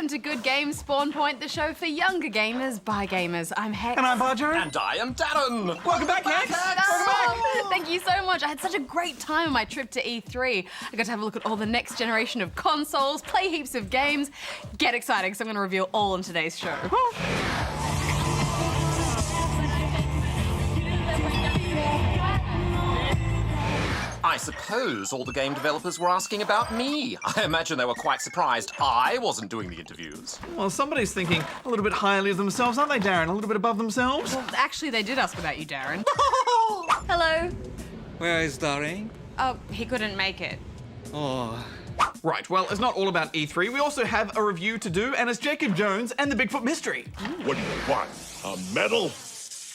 welcome to Good Games Spawn Point, the show for younger gamers by gamers. I'm Hex. And I'm Bajo. And I am Darren. Welcome back, Hex. Welcome back. Thank you so much. I had such a great time on my trip to E3. I got to have a look at all the next generation of consoles, play heaps of games. Get excited, because I'm going to reveal all in today's show. I suppose all the game developers were asking about me. I imagine they were quite surprised I wasn't doing the interviews. Well, somebody's thinking a little bit highly of themselves, aren't they, Darren? A little bit above themselves? Well, actually, they did ask about you, Darren. Hello. Where is Da.R.R.E.N? Oh, he couldn't make it. Oh. Right, well, it's not all about E3. We also have a review to do, and it's Jacob Jones and the Bigfoot mystery. What do you want? A medal?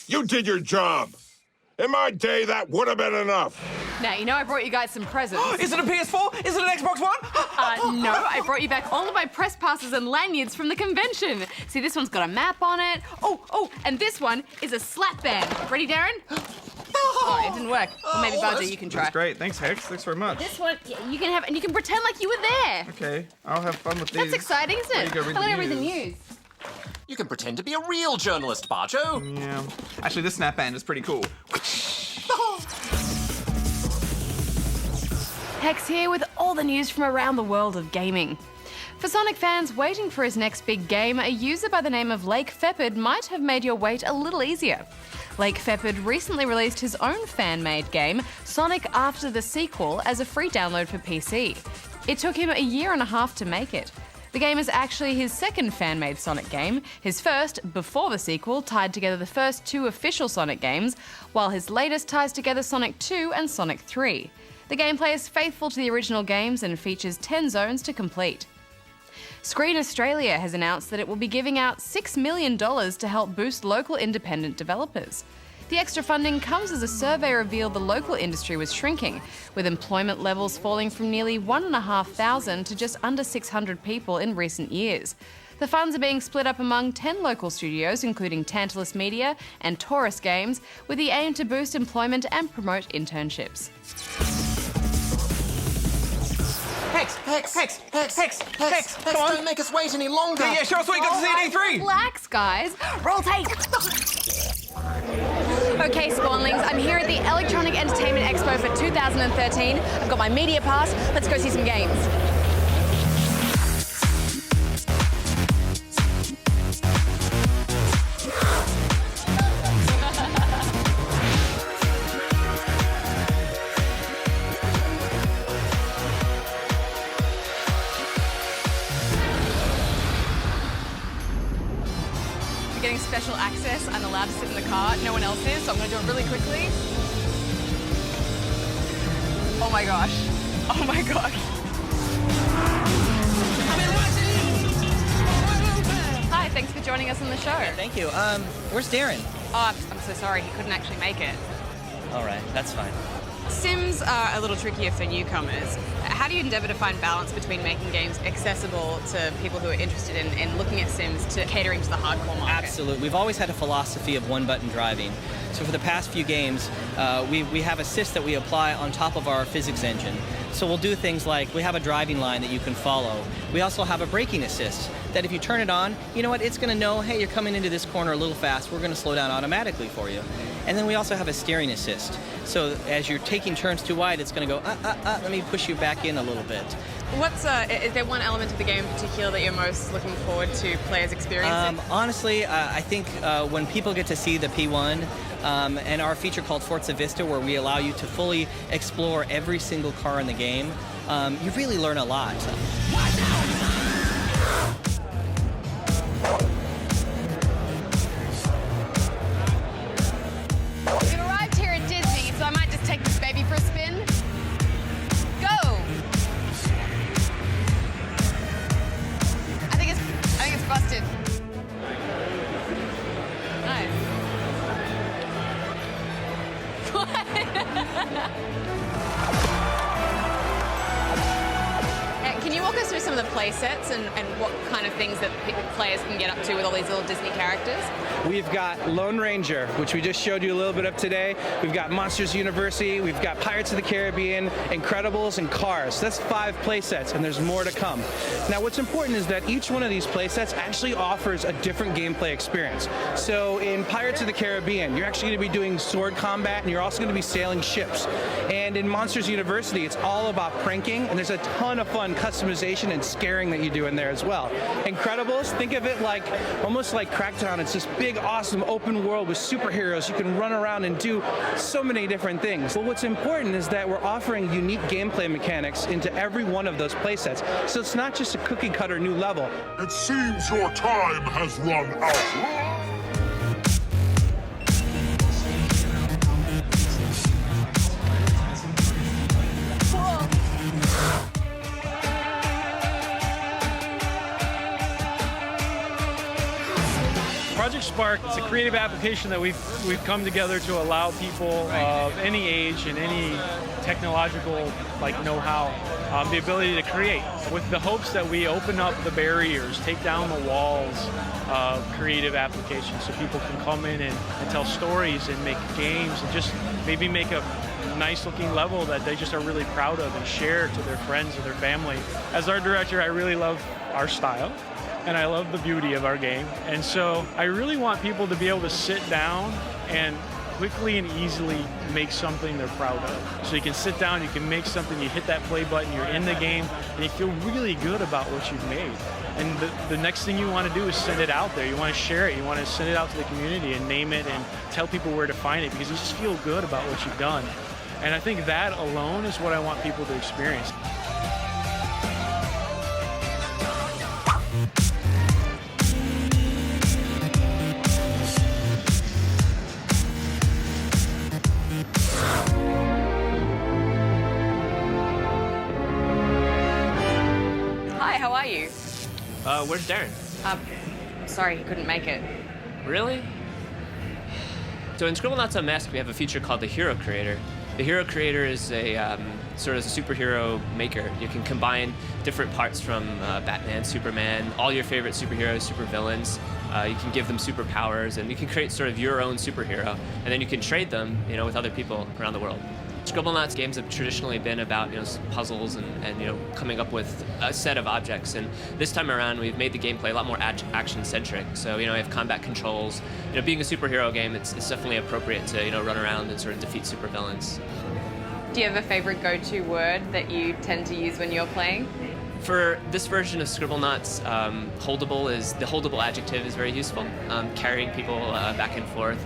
You did your job. In my day, that would have been enough. Now, you know I brought you guys some presents. Is it a PS4? Is it an Xbox One? No, I brought you back all of my press passes and lanyards from the convention. See, this one's got a map on it. Oh, and this one is a slap band. Ready, Darren? Oh, it didn't work. Well, maybe Bajo, you can try. That's great. Thanks, Hex. Thanks very much. This one, yeah, you can have, and you can pretend like you were there. Okay, I'll have fun with these. That's exciting, isn't it? There you go, read the Read the news. news. You can pretend to be a real journalist, Bajo. Yeah. Actually, this snap band is pretty cool. Hex here with all the news from around the world of gaming. For Sonic fans waiting for his next big game, a user by the name of Lake Feppard might have made your wait a little easier. Lake Feppard recently released his own fan-made game, Sonic After the Sequel, as a free download for PC. It took him a year and a half to make it. The game is actually his second fan-made Sonic game. His first, before the sequel, tied together the first two official Sonic games, while his latest ties together Sonic 2 and Sonic 3. The gameplay is faithful to the original games and features 10 zones to complete. Screen Australia has announced that it will be giving out $6 million to help boost local independent developers. The extra funding comes as a survey revealed the local industry was shrinking, with employment levels falling from nearly 1,500 to just under 600 people in recent years. The funds are being split up among 10 local studios, including Tantalus Media and Taurus Games, with the aim to boost employment and promote internships. Hex, come on. Don't make us wait any longer. Yeah, show us what you got to see at E3. Relax, guys. Roll tape. Okay, Spawnlings, I'm here at the Electronic Entertainment Expo for 2013. I've got my media pass. Let's go see some games. Getting special access. I'm allowed to sit in the car. No one else is, so I'm going to do it really quickly. Oh my gosh. Oh my gosh. Hi, thanks for joining us on the show. Thank you. Where's Darren? Oh, I'm so sorry. He couldn't actually make it. All right, that's fine. Sims are a little trickier for newcomers. How do you endeavour to find balance between making games accessible to people who are interested in looking at Sims to catering to the hardcore market? Absolutely. We've always had a philosophy of one-button driving. So for the past few games, we have assists that we apply on top of our physics engine. So we'll do things like we have a driving line that you can follow. We also have a braking assist that if you turn it on, you know what, it's going to know, hey, you're coming into this corner a little fast. We're going to slow down automatically for you. And then we also have a steering assist. So as you're taking turns too wide, it's going to go, let me push you back in a little bit. Is there one element of the game in particular that you're most looking forward to players experiencing? Honestly, I think when people get to see the P1 and our feature called Forza Vista, where we allow you to fully explore every single car in the game, you really learn a lot. We've arrived here at Disney, so I might just take this baby for a spin. Go! I think it's busted. Nice. Can you walk us through some of the play sets and what kind of things that players can get up to with all these little Disney characters? We've got Lone Ranger, which we just showed you a little bit of today. We've got Monsters University, we've got Pirates of the Caribbean, Incredibles, and Cars. That's 5 play sets, and there's more to come. Now, what's important is that each one of these play sets actually offers a different gameplay experience. So in Pirates of the Caribbean, you're actually going to be doing sword combat, and you're also going to be sailing ships. And in Monsters University, it's all about pranking, and there's a ton of fun customization and scaring that you do in there as well. Incredibles, think of it like almost like Crackdown. It's this big, awesome open world with superheroes. You can run around and do so many different things. But what's important is that we're offering unique gameplay mechanics into every one of those play sets. So it's not just a cookie cutter new level. It seems your time has run out. Project Spark, it's a creative application that we've come together to allow people of any age and any technological know-how the ability to create, with the hopes that we open up the barriers, take down the walls of creative applications so people can come in and tell stories and make games and just maybe make a nice looking level that they just are really proud of and share to their friends or their family. As art director, I really love our style. And I love the beauty of our game. And so I really want people to be able to sit down and quickly and easily make something they're proud of. So you can sit down, you can make something, you hit that play button, you're in the game, and you feel really good about what you've made. And the next thing you want to do is send it out there. You want to share it, you want to send it out to the community and name it and tell people where to find it, because you just feel good about what you've done. And I think that alone is what I want people to experience. Where's Darren? Sorry, he couldn't make it. Really? So in Scribblenauts Unmasked, we have a feature called the Hero Creator. The Hero Creator is a sort of a superhero maker. You can combine different parts from Batman, Superman, all your favorite superheroes, supervillains. You can give them superpowers, and you can create sort of your own superhero, and then you can trade them, with other people around the world. Scribblenauts games have traditionally been about puzzles and coming up with a set of objects, and this time around we've made the gameplay a lot more action-centric. So we have combat controls. Being a superhero game, it's definitely appropriate to run around and sort of defeat supervillains. Do you have a favorite go-to word that you tend to use when you're playing? For this version of Scribblenauts, the holdable adjective is very useful. Carrying people back and forth.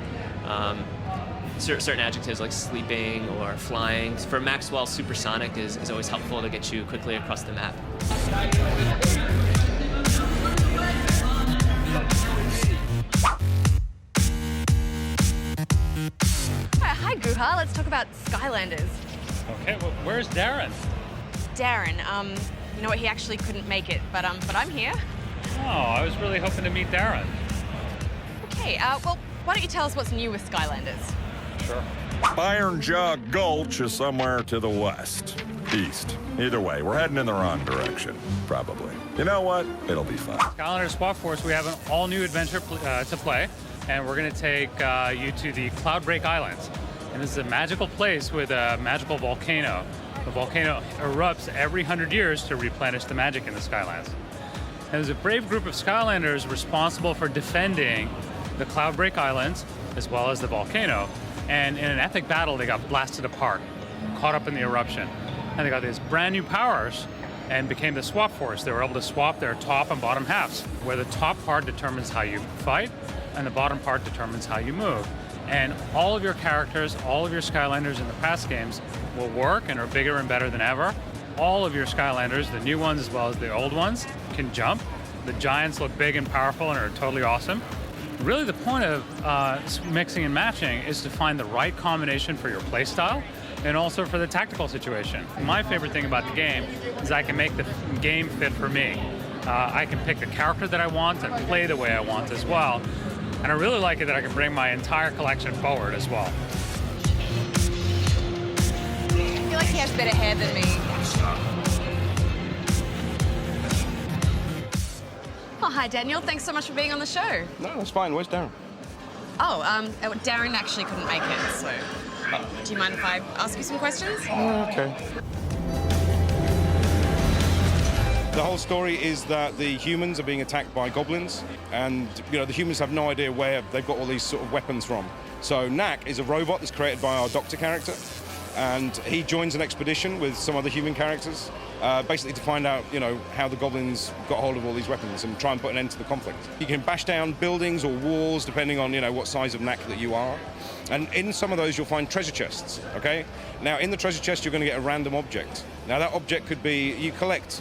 Certain adjectives like sleeping or flying. For Maxwell, supersonic is always helpful to get you quickly across the map. Hi, Guha. Let's talk about Skylanders. Okay, well, where's Darren? Darren, you know what? He actually couldn't make it, but I'm here. Oh, I was really hoping to meet Darren. Okay, well, why don't you tell us what's new with Skylanders? Sure. Iron Jaw Gulch is somewhere to the west. East. Either way, we're heading in the wrong direction. Probably. You know what? It'll be fun. Skylanders Swap Force, we have an all-new adventure to play, and we're going to take you to the Cloudbreak Islands. And this is a magical place with a magical volcano. The volcano erupts every 100 years to replenish the magic in the Skylands. And there's a brave group of Skylanders responsible for defending the Cloudbreak Islands, as well as the volcano. And in an epic battle, they got blasted apart, caught up in the eruption. And they got these brand new powers and became the Swap Force. They were able to swap their top and bottom halves, where the top part determines how you fight, and the bottom part determines how you move. And all of your characters, all of your Skylanders in the past games will work and are bigger and better than ever. All of your Skylanders, the new ones as well as the old ones, can jump. The giants look big and powerful and are totally awesome. Really, the point of mixing and matching is to find the right combination for your playstyle and also for the tactical situation. My favorite thing about the game is I can make the game fit for me. I can pick the character that I want and play the way I want as well. And I really like it that I can bring my entire collection forward as well. I feel like he has better hair than me. hi, Daniel. Thanks so much for being on the show. No, it's fine. Where's Darren? Oh, Darren actually couldn't make it, so do you mind if I ask you some questions? Okay. The whole story is that the humans are being attacked by goblins, and the humans have no idea where they've got all these sort of weapons from. So Knack is a robot that's created by our doctor character, and he joins an expedition with some other human characters, basically to find out, how the goblins got hold of all these weapons and try and put an end to the conflict. You can bash down buildings or walls depending on, what size of Knack that you are. And in some of those, you'll find treasure chests, okay? Now, in the treasure chest, you're going to get a random object. Now, that object could be,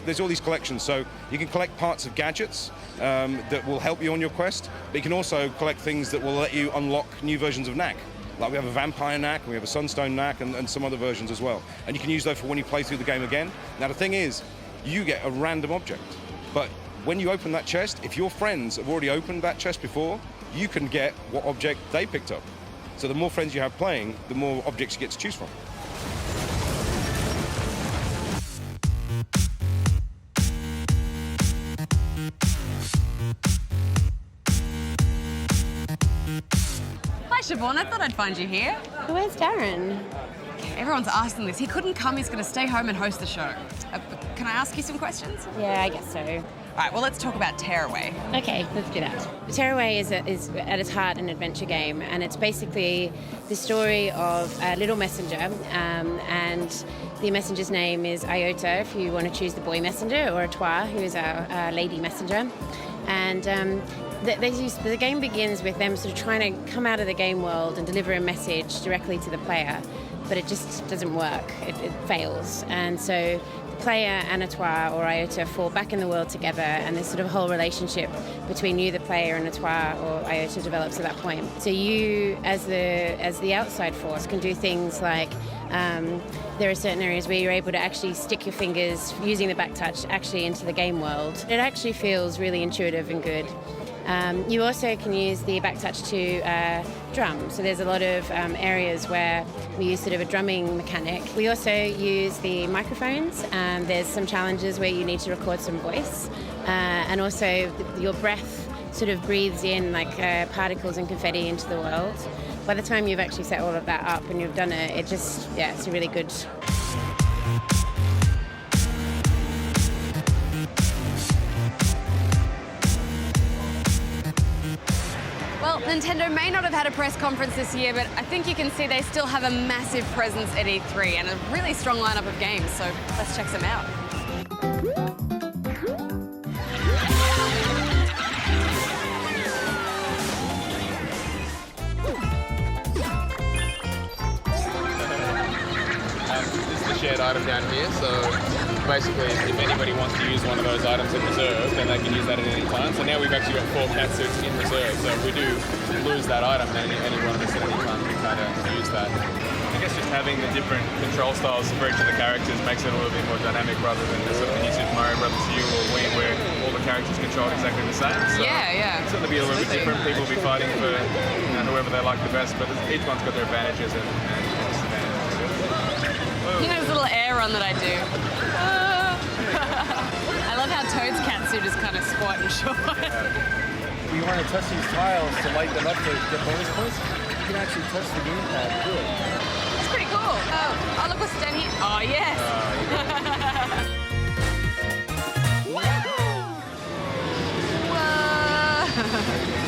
there's all these collections, so you can collect parts of gadgets that will help you on your quest, but you can also collect things that will let you unlock new versions of Knack. Like we have a vampire Knack, we have a sunstone Knack, and some other versions as well. And you can use those for when you play through the game again. Now, the thing is, you get a random object, but when you open that chest, if your friends have already opened that chest before, you can get what object they picked up. So the more friends you have playing, the more objects you get to choose from. Hi, Siobhan. I thought I'd find you here. Where's Darren? Everyone's asking this. He couldn't come. He's going to stay home and host the show. Can I ask you some questions? Yeah, I guess so. All right, well, let's talk about Tearaway. Okay, let's do that. Tearaway is at its heart an adventure game, and it's basically the story of a little messenger, and the messenger's name is Iota, if you want to choose the boy messenger, or Atoir, who is our lady messenger. And the game begins with them sort of trying to come out of the game world and deliver a message directly to the player, but it just doesn't work. It fails. And so the player and Atoir or Iota fall back in the world together, and this sort of whole relationship between you, the player, and Atoir or Iota develops at that point. So you, as the outside force, can do things like there are certain areas where you're able to actually stick your fingers using the back touch actually into the game world. It actually feels really intuitive and good. You also can use the back touch to drum. So there's a lot of areas where we use sort of a drumming mechanic. We also use the microphones. There's some challenges where you need to record some voice. And also your breath sort of breathes in like particles and confetti into the world. By the time you've actually set all of that up and you've done it, it's a really good... Well, Nintendo may not have had a press conference this year, but I think you can see they still have a massive presence at E3 and a really strong lineup of games, so let's check some out. This is the shared item down here, so basically if anybody wants to use one of those items in reserve, then they can use that at any time. So now we've actually got 4 cat suits in reserve, so if we do lose that item, then any one of us at any time can kind of use that. I guess just having the different control styles for each of the characters makes it a little bit more dynamic rather than the sort of new Super Mario Brothers U or Wii where all the characters control exactly the same. So yeah. It's going to be a little bit different. People will be fighting for whoever they like the best, but each one's got their advantages and disadvantages. You know this little air run that I do? I love how Toad's catsuit is kind of squat and short. You want to touch these tiles to light them up to get bonus points? You can actually touch the gamepad to do it. That's pretty cool. Oh, look what's down here. Oh, yes.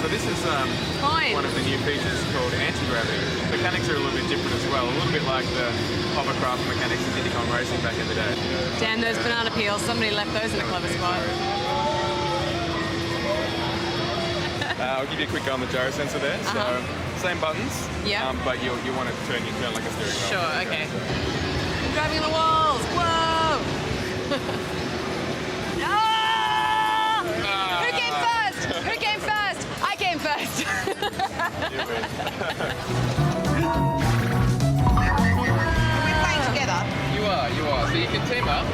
So this is one of the new features called anti-gravity. Mechanics are a little bit different as well, a little bit like the hovercraft mechanics in Diddy Kong Racing back in the day. Damn those banana peels, somebody left those in a clever spot. I'll give you a quick go on the gyro sensor there. So same buttons, but you want to turn like a steering wheel. Sure, okay. I'm driving on the walls. Whoa! Who came first? Who came first? I came first. We're playing together. You are. So you can team up.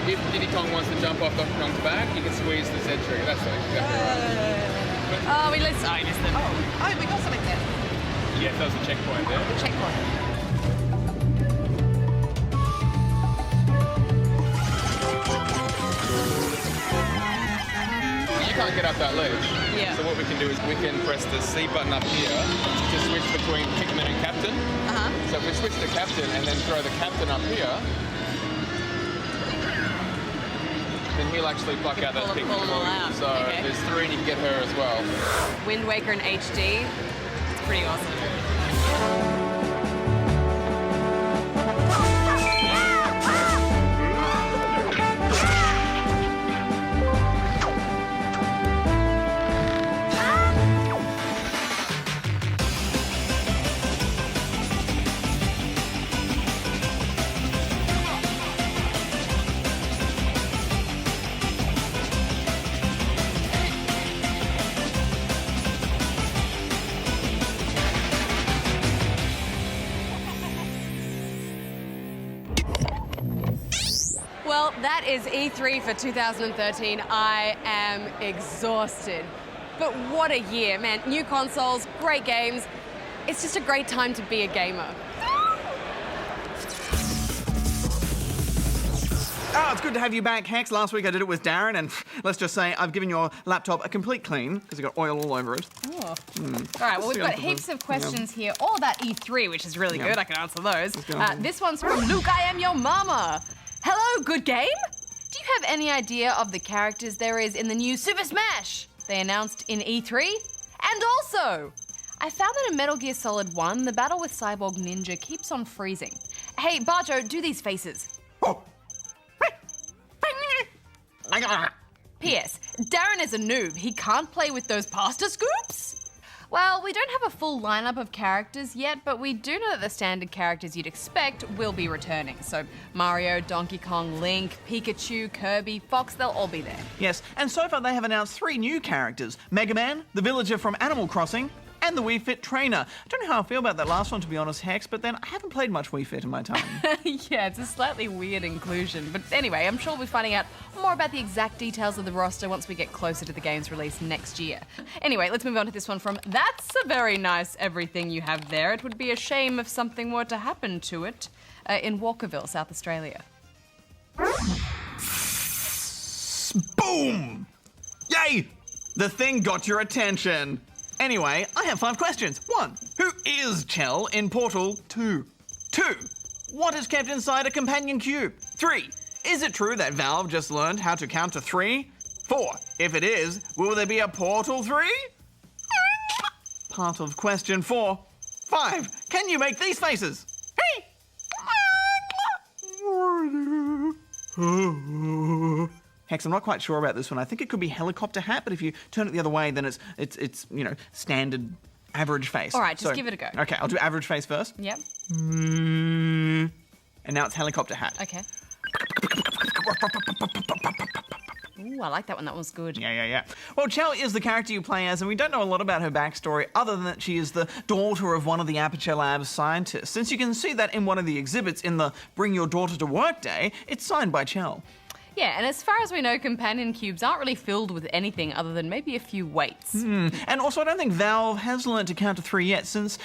If Diddy Kong wants to jump off Donkey Kong's back, you can squeeze the Z trigger. That's exactly right. Oh, we missed them. Oh, we got something there. Yeah, that was the checkpoint there. The checkpoint. You can't get up that ledge. Yeah. So what we can do is we can press the C button up here to switch between Pikmin and Captain. So if we switch to Captain and then throw the Captain up here, then he'll actually pluck out that Pikmin pull them all for you. out. So Okay. there's 3 and you can get her as well. Wind Waker in HD. It's pretty awesome. Well, that is E3 for 2013. I am exhausted. But what a year, man. New consoles, great games. It's just a great time to be a gamer. Oh, it's good to have you back, Hex. Last week I did it with Darren, and let's just say I've given your laptop a complete clean because it got oil all over it. Oh. All right, well, we've got heaps of questions here, all about E3, which is really good. I can answer those. This one's from Luke, I Am Your Mama. Hello, good game? Do you have any idea of the characters there is in the new Super Smash they announced in E3? And also, I found that in Metal Gear Solid 1, the battle with Cyborg Ninja keeps on freezing. Hey, Bajo, do these faces. P.S. Darren is a noob. He can't play with those pasta scoops? Well, we don't have a full lineup of characters yet, but we do know that the standard characters you'd expect will be returning. So Mario, Donkey Kong, Link, Pikachu, Kirby, Fox, they'll all be there. Yes, and so far they have announced 3 new characters. Mega Man, the villager from Animal Crossing, and the Wii Fit trainer. I don't know how I feel about that last one, to be honest, Hex, but then I haven't played much Wii Fit in my time. Yeah, it's a slightly weird inclusion. But anyway, I'm sure we'll be finding out more about the exact details of the roster once we get closer to the game's release next year. Anyway, let's move on to this one from That's a Very Nice Everything You Have There. It would be a shame if something were to happen to it in Walkerville, South Australia. Boom! Yay! The thing got your attention. Anyway, I have 5 questions. 1. Who is Chell in Portal 2? 2. What is kept inside a companion cube? 3. Is it true that Valve just learned how to count to 3? 4. If it is, will there be a Portal 3? Part of question 4. 5. Can you make these faces? Hex, I'm not quite sure about this one. I think it could be helicopter hat, but if you turn it the other way, then it's you know, standard average face. All right, just give it a go. Okay, I'll do average face first. Yep. And now it's helicopter hat. Okay. Ooh, I like that one. That one's good. Yeah. Well, Chell is the character you play as, and we don't know a lot about her backstory other than that she is the daughter of one of the Aperture Labs scientists. Since you can see that in one of the exhibits in the Bring Your Daughter to Work Day, it's signed by Chell. Yeah, and as far as we know, companion cubes aren't really filled with anything other than maybe a few weights. And also, I don't think Valve has learned to count to 3 yet, since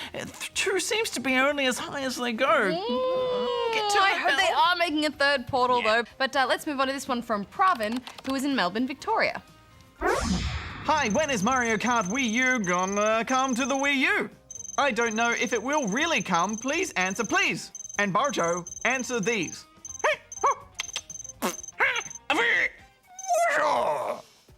2 seems to be only as high as they go. I heard they are making a 3rd portal, though. But let's move on to this one from Pravin, who is in Melbourne, Victoria. Hi, when is Mario Kart Wii U gonna come to the Wii U? I don't know if it will really come. Please answer, please. And Barjo, answer these.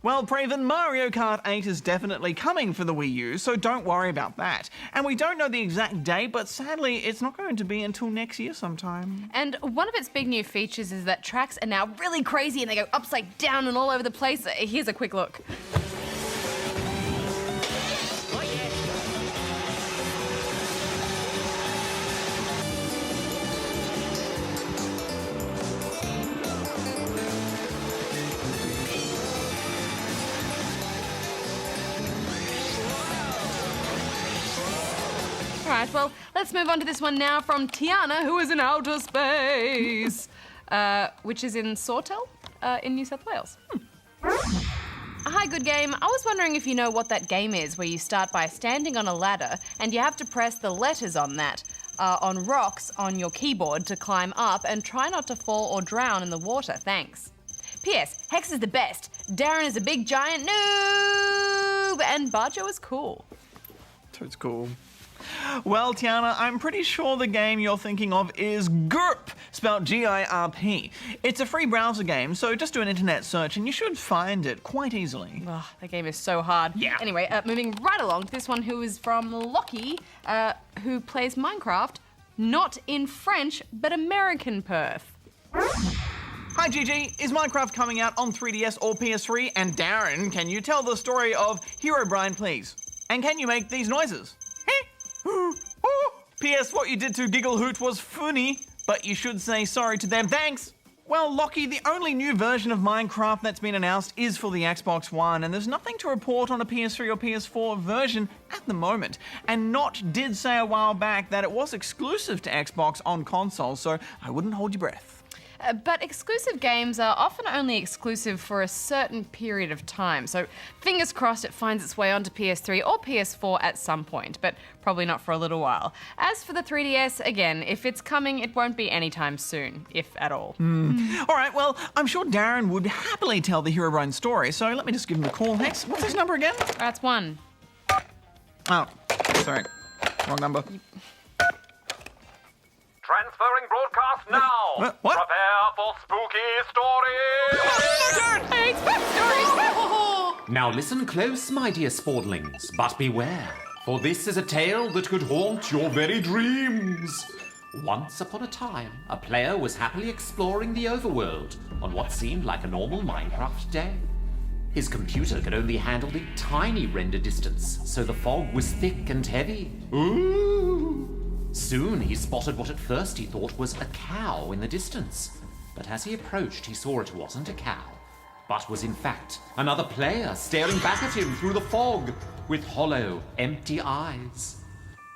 Well, Praven, Mario Kart 8 is definitely coming for the Wii U, so don't worry about that. And we don't know the exact date, but sadly, it's not going to be until next year sometime. And one of its big new features is that tracks are now really crazy and they go upside down and all over the place. Here's a quick look. All right, well, let's move on to this one now from Tiana, who is in outer space, which is in Sawtell, in New South Wales. Hi, good game. I was wondering if you know what that game is where you start by standing on a ladder and you have to press the letters on that, on rocks on your keyboard to climb up and try not to fall or drown in the water. Thanks. P.S. Hex is the best. Darren is a big giant noob, and Bajo is cool. Toad's cool. Well, Tiana, I'm pretty sure the game you're thinking of is GIRP, spelled G-I-R-P. It's a free browser game, so just do an internet search and you should find it quite easily. Oh, that game is so hard. Yeah. Anyway, moving right along, this one who is from Lockie, who plays Minecraft, not in French, but American Perth. Hi Gigi, is Minecraft coming out on 3DS or PS3? And Darren, can you tell the story of Herobrine, please? And can you make these noises? P.S. What you did to Giggle Hoot was funny, but you should say sorry to them. Thanks! Well, Lockie, the only new version of Minecraft that's been announced is for the Xbox One, and there's nothing to report on a PS3 or PS4 version at the moment. And Notch did say a while back that it was exclusive to Xbox on console, so I wouldn't hold your breath. But exclusive games are often only exclusive for a certain period of time, so fingers crossed it finds its way onto PS3 or PS4 at some point, but probably not for a little while. As for the 3DS, again, if it's coming, it won't be anytime soon, if at all. All right, well, I'm sure Darren would happily tell the Herobrine story, so let me just give him a call. Hex, what's his number again? That's 1. Oh, sorry. Wrong number. Transferring broadcast now. What? Prepare for spooky stories. Now listen close, my dear sportlings, but beware, for this is a tale that could haunt your very dreams. Once upon a time, a player was happily exploring the overworld on what seemed like a normal Minecraft day. His computer could only handle the tiny render distance, so the fog was thick and heavy. Ooh! Soon he spotted what at first he thought was a cow in the distance. But as he approached, he saw it wasn't a cow, but was in fact another player staring back at him through the fog with hollow, empty eyes.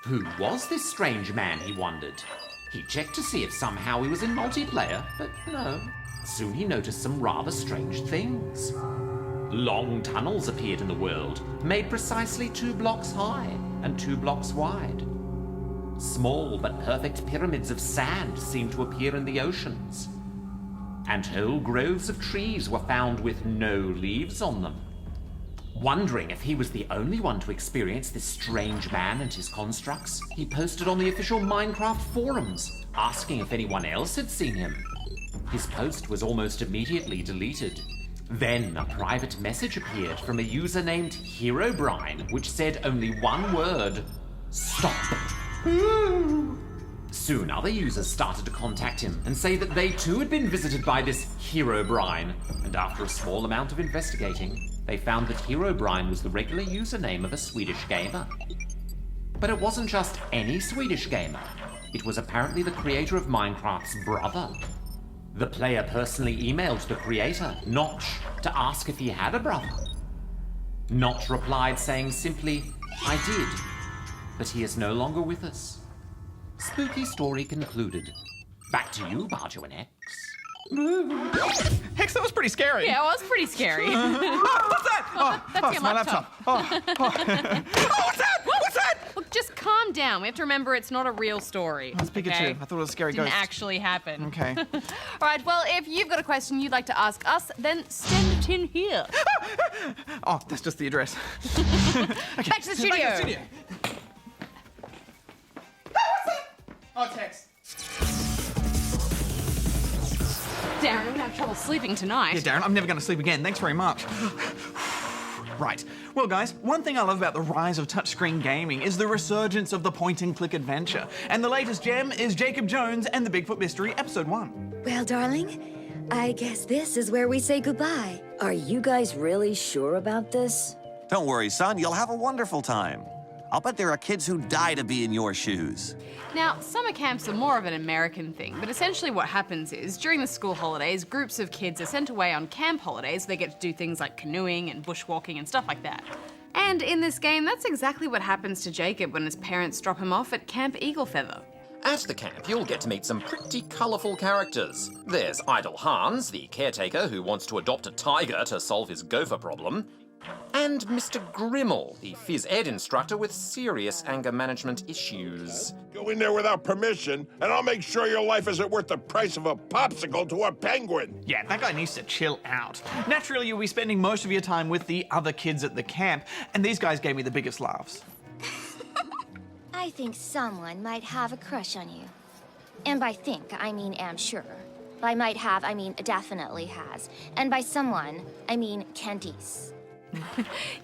Who was this strange man, he wondered. He checked to see if somehow he was in multiplayer, but no. Soon he noticed some rather strange things. Long tunnels appeared in the world, made precisely 2 blocks high and 2 blocks wide. Small but perfect pyramids of sand seemed to appear in the oceans. And whole groves of trees were found with no leaves on them. Wondering if he was the only one to experience this strange man and his constructs, he posted on the official Minecraft forums, asking if anyone else had seen him. His post was almost immediately deleted. Then a private message appeared from a user named Herobrine, which said only one word: stop. Soon other users started to contact him and say that they too had been visited by this Herobrine, and after a small amount of investigating, they found that Herobrine was the regular username of a Swedish gamer. But it wasn't just any Swedish gamer. It was apparently the creator of Minecraft's brother. The player personally emailed the creator, Notch, to ask if he had a brother. Notch replied saying simply, "I did, but he is no longer with us." Spooky story concluded. Back to you, Bajo and X. Hex, that was pretty scary. Yeah, it was pretty scary. What's that? That's your my laptop. Oh, what's that? What's that? Look, just calm down. We have to remember it's not a real story. It's Pikachu. Okay? I thought it was a scary Didn't ghost. actually happen. Okay. All right, well, if you've got a question you'd like to ask us, then send it in here. Oh, that's just the address. Back to the studio. Back to the studio. What's that? Oh, text. Darren, I'm gonna have trouble sleeping tonight. Yeah, Darren, I'm never going to sleep again. Thanks very much. Right. Well, guys, one thing I love about the rise of touchscreen gaming is the resurgence of the point-and-click adventure. And the latest gem is Jacob Jones and the Bigfoot Mystery, Episode 1. Well, darling, I guess this is where we say goodbye. Are you guys really sure about this? Don't worry, son. You'll have a wonderful time. I'll bet there are kids who die to be in your shoes. Now, summer camps are more of an American thing, but essentially what happens is, during the school holidays, groups of kids are sent away on camp holidays. They get to do things like canoeing and bushwalking and stuff like that. And in this game, that's exactly what happens to Jacob when his parents drop him off at Camp Eaglefeather. At the camp, you'll get to meet some pretty colourful characters. There's Idle Hans, the caretaker who wants to adopt a tiger to solve his gopher problem. And Mr. Grimmel, the phys ed instructor with serious anger management issues. Go in there without permission, and I'll make sure your life isn't worth the price of a popsicle to a penguin. Yeah, that guy needs to chill out. Naturally, you'll be spending most of your time with the other kids at the camp, and these guys gave me the biggest laughs. I think someone might have a crush on you. And by think, I mean am sure. By might have, I mean definitely has. And by someone, I mean Candice.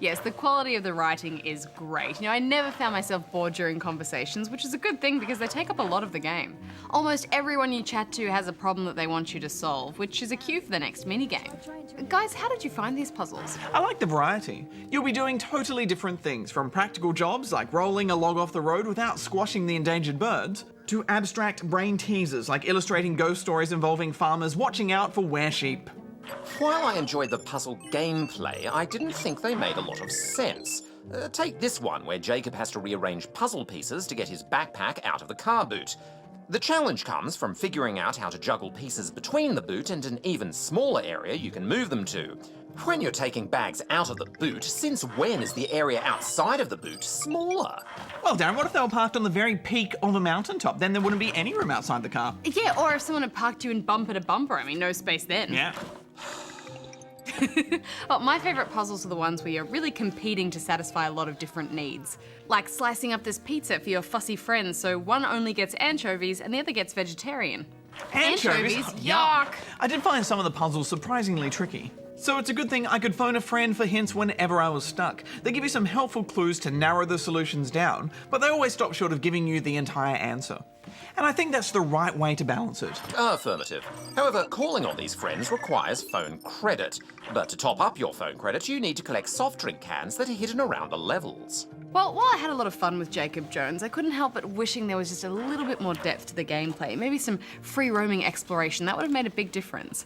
Yes, the quality of the writing is great. I never found myself bored during conversations, which is a good thing because they take up a lot of the game. Almost everyone you chat to has a problem that they want you to solve, which is a cue for the next minigame. Guys, how did you find these puzzles? I like the variety. You'll be doing totally different things, from practical jobs like rolling a log off the road without squashing the endangered birds, to abstract brain teasers like illustrating ghost stories involving farmers watching out for were-sheep. While I enjoyed the puzzle gameplay, I didn't think they made a lot of sense. Take this one, where Jacob has to rearrange puzzle pieces to get his backpack out of the car boot. The challenge comes from figuring out how to juggle pieces between the boot and an even smaller area you can move them to. When you're taking bags out of the boot, since when is the area outside of the boot smaller? Well, Darren, what if they were parked on the very peak of a mountaintop? Then there wouldn't be any room outside the car. Yeah, or if someone had parked you in bumper to bumper, no space then. Yeah. Well, my favourite puzzles are the ones where you're really competing to satisfy a lot of different needs. Like slicing up this pizza for your fussy friends so one only gets anchovies and the other gets vegetarian. Anchovies? Yuck! I did find some of the puzzles surprisingly tricky. So it's a good thing I could phone a friend for hints whenever I was stuck. They give you some helpful clues to narrow the solutions down, but they always stop short of giving you the entire answer. And I think that's the right way to balance it. Affirmative. However, calling on these friends requires phone credit. But to top up your phone credit, you need to collect soft drink cans that are hidden around the levels. Well, while I had a lot of fun with Jacob Jones, I couldn't help but wishing there was just a little bit more depth to the gameplay. Maybe some free-roaming exploration. That would have made a big difference.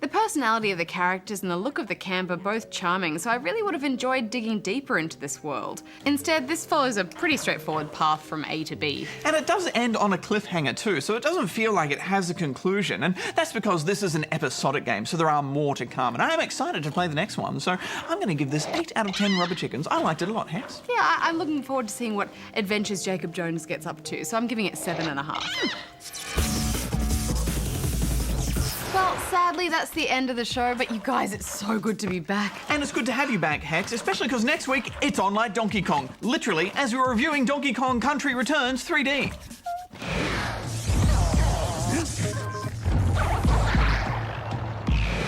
The personality of the characters and the look of the camp are both charming, so I really would have enjoyed digging deeper into this world. Instead, this follows a pretty straightforward path from A to B. And it does end on a cliffhanger too, so it doesn't feel like it has a conclusion. And that's because this is an episodic game, so there are more to come. And I am excited to play the next one, so I'm going to give this 8 out of 10 rubber chickens. I liked it a lot, Hex. Yeah, I'm looking forward to seeing what adventures Jacob Jones gets up to, so I'm giving it 7.5. Well, sadly, that's the end of the show, but you guys, it's so good to be back. And it's good to have you back, Hex, especially because next week, it's on like Donkey Kong. Literally, as we're reviewing Donkey Kong Country Returns 3D.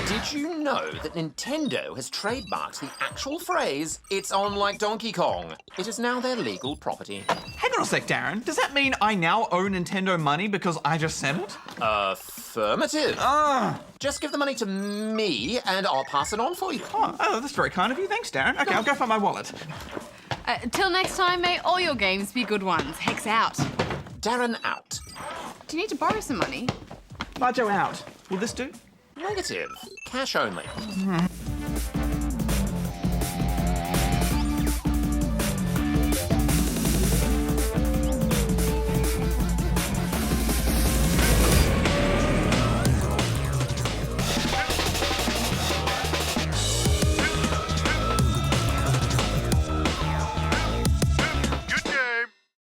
Did you know that Nintendo has trademarked the actual phrase, "It's on like Donkey Kong"? It is now their legal property. Hang on a sec, Darren. Does that mean I now owe Nintendo money because I just said it? Affirmative. Just give the money to me and I'll pass it on for you. Oh, that's very kind of you. Thanks, Darren. Okay, I'll go find my wallet. Till next time, may all your games be good ones. Hex out. Darren out. Do you need to borrow some money? Bajo out. Will this do? Negative. Cash only.